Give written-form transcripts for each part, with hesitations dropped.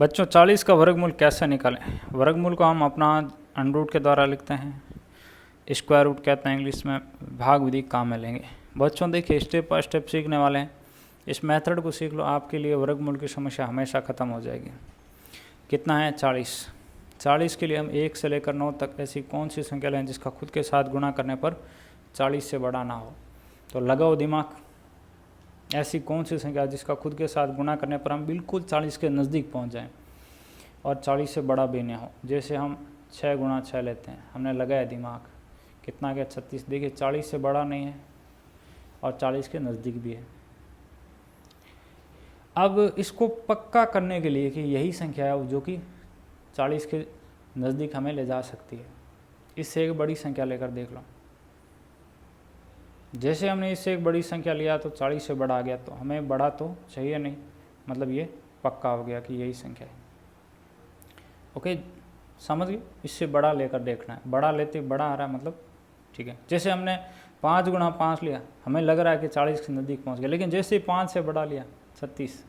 बच्चों 40 का वर्गमूल कैसे निकालें? वर्गमूल को हम अपना अंडर रूट के द्वारा लिखते हैं, स्क्वायर रूट कहते हैं इंग्लिश में, भाग विधि काम में लेंगे। बच्चों देखिए स्टेप बाय स्टेप सीखने वाले हैं, इस मेथड को सीख लो, आपके लिए वर्गमूल की समस्या हमेशा ख़त्म हो जाएगी। कितना है? 40। 40 के लिए हम 1 से लेकर 9 तक ऐसी कौन सी संख्या लें जिसका खुद के साथ गुणा करने पर 40 से बड़ा ना हो? तो लगाओ दिमाग, ऐसी कौन सी संख्या जिसका खुद के साथ गुणा करने पर हम बिल्कुल 40 के नज़दीक पहुंच जाएं और 40 से बड़ा भी ना हो। जैसे हम 6 गुणा 6 लेते हैं, हमने लगाया दिमाग, कितना गया? 36। देखिए 40 से बड़ा नहीं है और 40 के नज़दीक भी है। अब इसको पक्का करने के लिए कि यही संख्या है जो कि 40 के नज़दीक हमें ले जा सकती है, इससे एक बड़ी संख्या लेकर देख लो। जैसे हमने इससे एक बड़ी संख्या लिया तो 40 से बड़ा आ गया, तो हमें बड़ा तो चाहिए नहीं, मतलब ये पक्का हो गया कि यही संख्या है। ओके, समझ गए? इससे बड़ा लेकर देखना है, बड़ा लेते बड़ा आ रहा है मतलब ठीक है। जैसे हमने 5 गुणा 5 लिया, हमें लग रहा है कि 40 के नज़दीक पहुंच गया, लेकिन जैसे ही 5 से बड़ा लिया 36,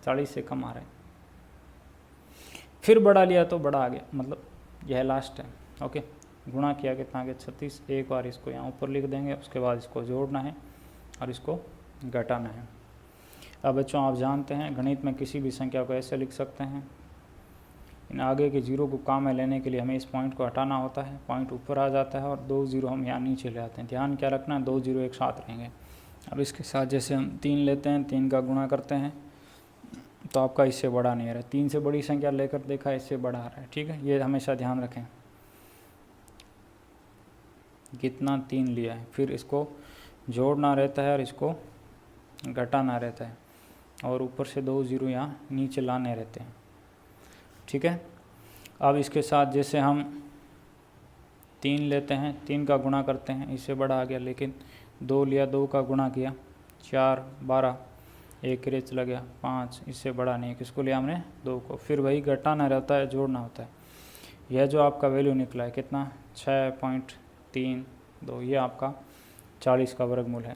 40 से कम आ रहा है। फिर बड़ा लिया तो बड़ा आ गया, मतलब यह लास्ट है। ओके, गुणा किया कितना आ गया? 36। एक बार इसको यहाँ ऊपर लिख देंगे, उसके बाद इसको जोड़ना है और इसको घटाना है। अब बच्चों आप जानते हैं गणित में किसी भी संख्या को ऐसे लिख सकते हैं, इन आगे के जीरो को काम में लेने के लिए हमें इस पॉइंट को हटाना होता है, पॉइंट ऊपर आ जाता है और 2 जीरो हम यहाँ नीचे ले आते हैं। ध्यान क्या रखना है, 2 जीरो एक साथ रहेंगे। अब इसके साथ जैसे हम 3 लेते हैं, 3 का गुणा करते हैं तो आपका इससे बड़ा नहीं आ रहा है, 3 से बड़ी संख्या लेकर देखा इससे बड़ा आ रहा है। ठीक है, ये हमेशा ध्यान रखें। कितना? 3 लिया है, फिर इसको जोड़ना रहता है और इसको घटाना रहता है और ऊपर से 2 जीरो यहाँ नीचे लाने रहते हैं। ठीक है, अब इसके साथ जैसे हम 3 लेते हैं, 3 का गुणा करते हैं, इससे बड़ा आ गया, लेकिन 2 लिया, 2 का गुणा किया 4 12, एक रेच लग गया 5, इससे बड़ा नहीं। किसको लिया हमने? 2 को। फिर वही घटाना रहता है, जोड़ना होता है। यह जो आपका वैल्यू निकला है कितना? 6.32, ये आपका 40 का वर्गमूल है।